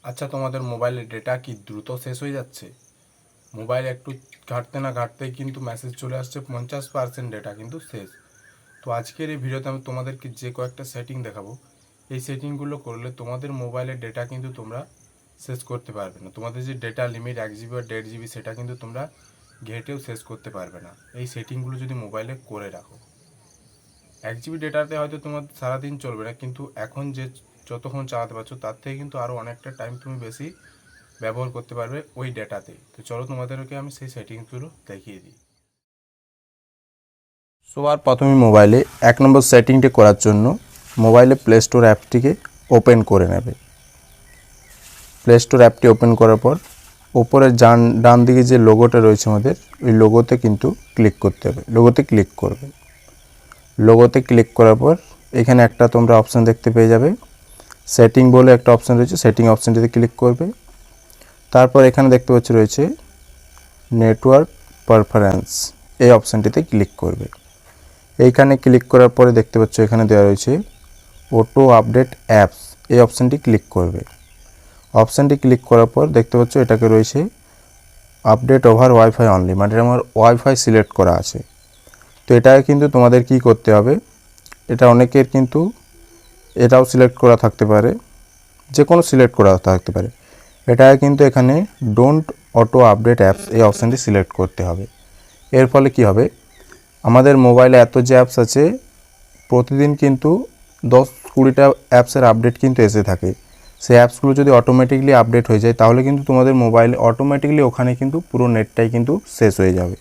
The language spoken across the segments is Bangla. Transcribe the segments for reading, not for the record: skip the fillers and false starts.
আচ্ছা, তোমাদের মোবাইলের ডেটা কি দ্রুত শেষ হয়ে যাচ্ছে? মোবাইল একটু ঘাঁটতে না ঘাঁটতেই কিন্তু মেসেজ চলে আসছে 50% ডেটা কিন্তু শেষ। তো আজকের এই ভিডিওতে আমি তোমাদেরকে যে কয়েকটা সেটিং দেখাবো, এই সেটিংগুলো করলে তোমাদের মোবাইলের ডেটা কিন্তু তোমরা শেষ করতে পারবে না। তোমাদের যে ডেটা লিমিট 1 GB বা 1.5 GB সেটা কিন্তু তোমরা ঘেটেও শেষ করতে পারবে না এই সেটিংগুলো যদি মোবাইলে করে রাখো। 1 GB ডেটাতে হয়তো তোমার সারাদিন চলবে না, কিন্তু এখন যে যতক্ষণ চালাতে পারছো তার থেকে কিন্তু আরও অনেকটা টাইম তুমি বেশি ব্যবহার করতে পারবে ওই ডেটাতে। তো চলো তোমাদেরকে আমি সেই সেটিংসগুলো দেখিয়ে দিই। সবার প্রথমে মোবাইলে 1 নম্বর সেটিংটি করার জন্য মোবাইলে প্লে স্টোর অ্যাপটিকে ওপেন করে নেবে। প্লে স্টোর অ্যাপটি ওপেন করার পর ওপরে ডান দিকে যে লোগোটা রয়েছে আমাদের, ওই লোগোতে কিন্তু ক্লিক করতে হবে। লোগোতে ক্লিক করবে। লোগোতে ক্লিক করার পর এখানে একটা তোমরা অপশান দেখতে পেয়ে যাবে, সেটিং বলে একটা অপশান রয়েছে। সেটিং অপশানটিতে ক্লিক করবে। তারপর এখানে দেখতে পাচ্ছ রয়েছে নেটওয়ার্ক পারফরম্যান্স, এই অপশানটিতে ক্লিক করবে। এইখানে ক্লিক করার পরে দেখতে পাচ্ছ এখানে দেওয়া রয়েছে অটো আপডেট অ্যাপস, এই অপশানটি ক্লিক করবে। অপশানটি ক্লিক করার পর দেখতে পাচ্ছ এটাকে রয়েছে আপডেট ওভার ওয়াইফাই অনলি, মানে আমার ওয়াইফাই সিলেক্ট করা আছে। তো এটাকে কিন্তু তোমাদের কি করতে হবে, এটা অনেকের কিন্তু এটাও সিলেক্ট করা থাকতে পারে, যে কোনো সিলেক্ট করা থাকতে পারে। এটাকে কিন্তু এখানে ডোন্ট অটো আপডেট অ্যাপস, এই অপশানটি সিলেক্ট করতে হবে। এর ফলে কি হবে, আমাদের মোবাইলে এত যে অ্যাপস আছে প্রতিদিন কিন্তু 10-20টা অ্যাপসের আপডেট কিন্তু এসে থাকে। সেই অ্যাপসগুলো যদি অটোমেটিকলি আপডেট হয়ে যায় তাহলে কিন্তু তোমাদের মোবাইলে অটোমেটিকলি ওখানে কিন্তু পুরো নেটটাই কিন্তু শেষ হয়ে যাবে।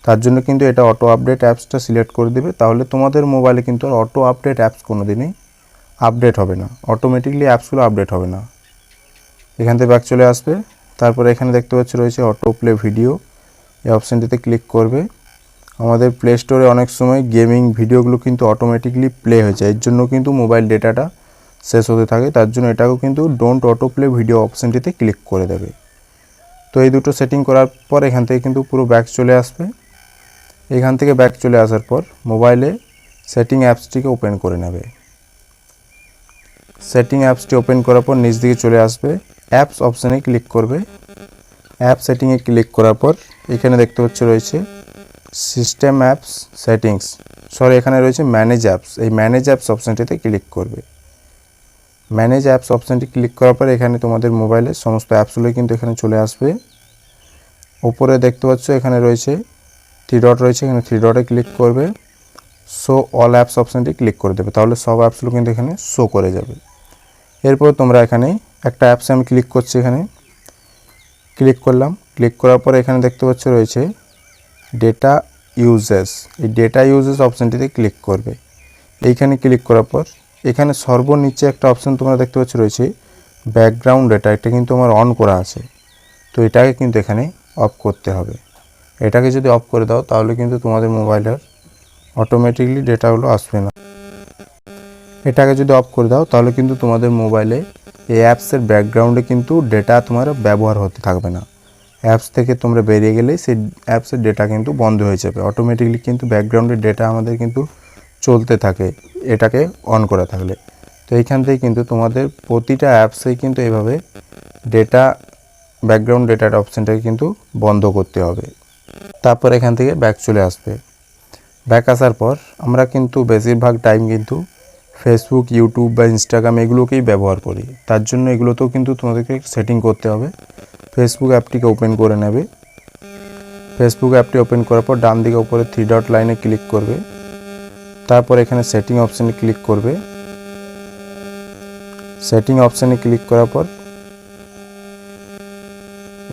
তার জন্য কিন্তু এটা অটো আপডেট অ্যাপসটা সিলেক্ট করে দেবে, তাহলে তোমাদের মোবাইলে কিন্তু আর অটো আপডেট অ্যাপস কোনো দিনই আপডেট হবে না, অটোমেটিকলি অ্যাপসগুলো আপডেট হবে না। এখান থেকে ব্যাক চলে আসবে। তারপরে এখানে দেখতে পাচ্ছ রয়েছে অটো প্লে ভিডিও, এই অপশানটিতে ক্লিক করবে। আমাদের প্লে স্টোরে অনেক সময় গেমিং ভিডিওগুলো কিন্তু অটোমেটিকলি প্লে হয়ে যায়, এর জন্য কিন্তু মোবাইল ডেটাটা শেষ হতে থাকে। তার জন্য এটাকেও কিন্তু ডোন্ট অটো প্লে ভিডিও অপশানটিতে ক্লিক করে দেবে। তো এই দুটো সেটিং করার পর এখান থেকে কিন্তু পুরো ব্যাক চলে আসবে। এখান থেকে ব্যাক চলে আসার পর মোবাইলে সেটিং অ্যাপসটিকে ওপেন করে নেবে। সেটিং অ্যাপসটি ওপেন করার পর নিচ দিকে চলে আসবে, অ্যাপস অপশানে ক্লিক করবে। অ্যাপ সেটিংয়ে ক্লিক করার পর এখানে দেখতে পাচ্ছ রয়েছে সিস্টেম অ্যাপস সেটিংস, এখানে রয়েছে ম্যানেজ অ্যাপস, এই ম্যানেজ অ্যাপস অপশানটিতে ক্লিক করবে। ম্যানেজ অ্যাপস অপশানটি ক্লিক করার পর এখানে তোমাদের মোবাইলের সমস্ত অ্যাপসগুলো কিন্তু এখানে চলে আসবে। ওপরে দেখতে পাচ্ছ এখানে রয়েছে 3 ডট রয়েছে, এখানে 3 ডটে ক্লিক করবে। শো অল অ্যাপস অপশানটি ক্লিক করে দেবে, তাহলে সব অ্যাপসগুলো কিন্তু এখানে শো করে যাবে। এরপর তোমরা এখানে একটা অ্যাপসে আমি ক্লিক করছি, এখানে ক্লিক করলাম। ক্লিক করার পর এখানে দেখতে পাচ্ছ রয়েছে ডেটা ইউজেস, এই ডেটা ইউজেস অপশানটিতে ক্লিক করবে। এইখানে ক্লিক করার পর এখানে সর্বনিচে একটা অপশান তোমরা দেখতে পাচ্ছ রয়েছে ব্যাকগ্রাউন্ড ডেটা, এটা কিন্তু আমার অন করা আছে। তো এটাকে কিন্তু এখানে অফ করতে হবে। এটাকে যদি অফ করে দাও তাহলে কিন্তু তোমাদের মোবাইলের অটোমেটিকলি ডেটাগুলো আসবে না। এটাকে যদি অফ করে দাও তাহলে কিন্তু তোমাদের মোবাইলে এই অ্যাপসের ব্যাকগ্রাউন্ডে কিন্তু ডেটা তোমার ব্যবহার হতে থাকবে না। অ্যাপস থেকে তোমরা বেরিয়ে গেলেই সেই অ্যাপসের ডেটা কিন্তু বন্ধ হয়ে যাবে। অটোমেটিকলি কিন্তু ব্যাকগ্রাউন্ডের ডেটা আমাদের কিন্তু চলতে থাকে এটাকে অন করা থাকলে। তো এইখান থেকে কিন্তু তোমাদের প্রতিটা অ্যাপসেই কিন্তু এইভাবে ডেটা ব্যাকগ্রাউন্ড ডেটার অপশানটাকে কিন্তু বন্ধ করতে হবে। তারপর এখান থেকে ব্যাক চলে আসবে। ব্যাক আসার পর আমরা কিন্তু বেশিরভাগ টাইম কিন্তু ফেসবুক, ইউটিউব বা ইনস্টাগ্রাম এগুলোকেই ব্যবহার করি। তার জন্য এগুলোতেও কিন্তু তোমাদেরকে সেটিং করতে হবে। ফেসবুক অ্যাপটিকে ওপেন করে নেবে। ফেসবুক অ্যাপটি ওপেন করার পর ডান দিকে উপরে 3 ডট লাইনে ক্লিক করবে। তারপর এখানে সেটিং অপশানে ক্লিক করবে। সেটিং অপশানে ক্লিক করার পর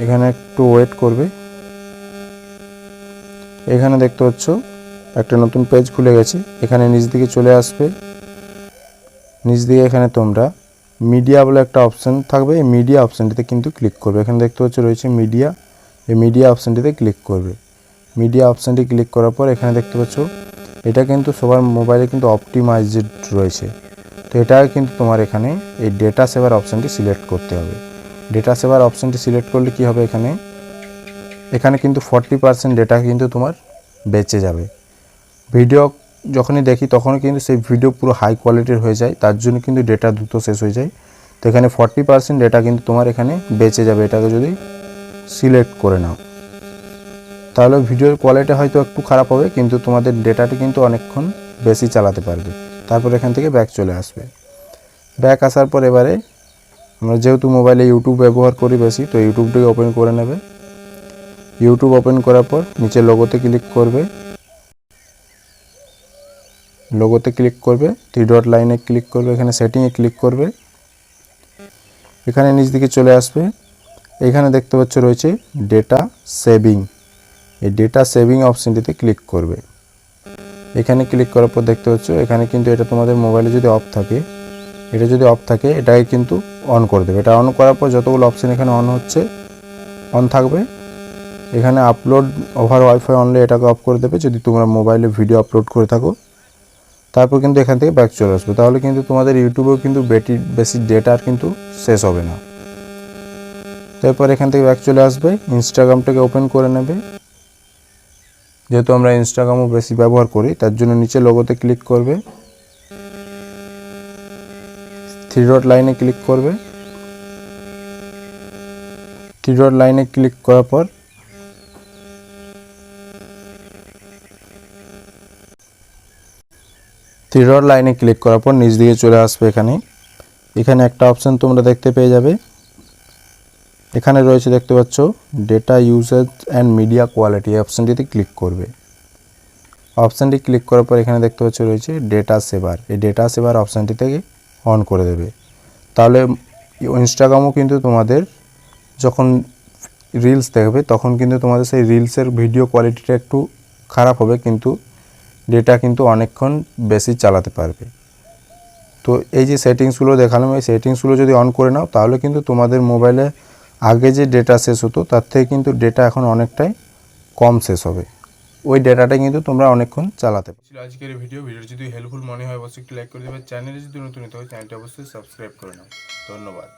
এখানে একটু ওয়েট করবে। এখানে দেখতে পাচ্ছ একটা নতুন পেজ খুলে গেছে। এখানে নিচ দিকে চলে আসবে। নিচ দিকে এখানে তোমরা মিডিয়া বলে একটা অপশান থাকবে, এই মিডিয়া অপশানটিতে কিন্তু ক্লিক করবে। এখানে দেখতে পাচ্ছ রয়েছে মিডিয়া, এই মিডিয়া অপশানটিতে ক্লিক করবে। মিডিয়া অপশানটি ক্লিক করার পর এখানে দেখতে পাচ্ছ এটা কিন্তু সবার মোবাইলে কিন্তু অপটিমাইজড রয়েছে। তো এটা কিন্তু তোমার এখানে এই ডেটা সেভার অপশানটি সিলেক্ট করতে হবে। ডেটা সেভার অপশানটি সিলেক্ট করলে কি হবে, এখানে কিন্তু 40% ডেটা কিন্তু তোমার বেঁচে যাবে। ভিডিও যখনই দেখি তখনই কিন্তু সেই ভিডিও পুরো হাই কোয়ালিটির হয়ে যায়, তার জন্য কিন্তু ডেটা দ্রুত শেষ হয়ে যায়। তো এখানে 40% ডেটা কিন্তু তোমার এখানে বেঁচে যাবে এটাকে যদি সিলেক্ট করে নাও। তাহলে ভিডিওর কোয়ালিটি হয়তো একটু খারাপ হবে, কিন্তু তোমাদের ডেটাটি কিন্তু অনেকক্ষণ বেশি চালাতে পারবে। তারপর এখান থেকে ব্যাক চলে আসবে। ব্যাক আসার পর এবারে আমরা যেহেতু মোবাইলে ইউটিউব ব্যবহার করি বেশি, তো ইউটিউবটাকে ওপেন করে নেবে। ইউটিউব ওপেন করার পর নিচে লোগোতে ক্লিক করবে, লোগোতে ক্লিক করবে, 3 ডট লাইনে ক্লিক করবে, এখানে সেটিংয়ে ক্লিক করবে। এখানে নিচ দিকে চলে আসবে, এখানে দেখতে পাচ্ছ রয়েছে ডেটা সেভিং। এই ডেটা সেভিং অপশানটিতে ক্লিক করবে। এখানে ক্লিক করার পর দেখতে পাচ্ছ এখানে কিন্তু এটা তোমাদের মোবাইলে যদি অফ থাকে, এটা যদি অফ থাকে এটাকে কিন্তু অন করে দেবে। এটা অন করার পর যতগুলো অপশান এখানে অন হচ্ছে অন থাকবে। এখানে আপলোড ওভার ওয়াইফাই অনলি এটাকে অফ করে দেবে যদি তোমরা মোবাইলে ভিডিও আপলোড করে থাকো। তারপর কিন্তু এখান থেকে ব্যাক চলে আসবে। তাহলে কিন্তু তোমাদের ইউটিউবেও কিন্তু বেশি ডেটা আর কিন্তু শেষ হবে না। তারপর এখান থেকে ব্যাক চলে আসবে, ইনস্টাগ্রামটাকে ওপেন করে নেবে। যেহেতু আমরা ইনস্টাগ্রামও বেশি ব্যবহার করি তার জন্য নিচে লোগোতে ক্লিক করবে, 3 ডট লাইনে ক্লিক করবে। 3 ডট লাইনে ক্লিক করার পর নিচ দিকে চলে আসবে। এখানে একটা অপশান তোমরা দেখতে পেয়ে যাবে, এখানে রয়েছে দেখতে পাচ্ছ data uses and media quality. এই অপশানটিতে ক্লিক করবে। অপশানটি ক্লিক করার পর এখানে দেখতে পাচ্ছ রয়েছে ডেটা সেভার। এই ডেটা সেভার অপশানটি থেকে অন করে দেবে। তাহলে ইনস্টাগ্রামও কিন্তু তোমাদের যখন রিলস দেখবে তখন কিন্তু তোমাদের সেই রিলসের ভিডিও কোয়ালিটিটা একটু খারাপ হবে, কিন্তু ডেটা কিন্তু অনেকক্ষণ বেশি চালাতে পারবে। তো এই যে সেটিংসগুলো দেখালাম, এই সেটিংসগুলো যদি অন করে নাও তাহলে কিন্তু তোমাদের মোবাইলে আগে যে ডেটা শেষ হতো তার থেকে কিন্তু ডেটা এখন অনেকটাই কম শেষ হবে। ওই ডেটাটা কিন্তু তোমরা অনেকক্ষণ চালাতে পারো। আজকের ভিডিও যদি হেল্পফুল মনে হয় অবশ্যই লাইক করে দেবে। চ্যানেলে যদি নতুন হয় চ্যানেলটি অবশ্যই সাবস্ক্রাইব করে নাও। ধন্যবাদ।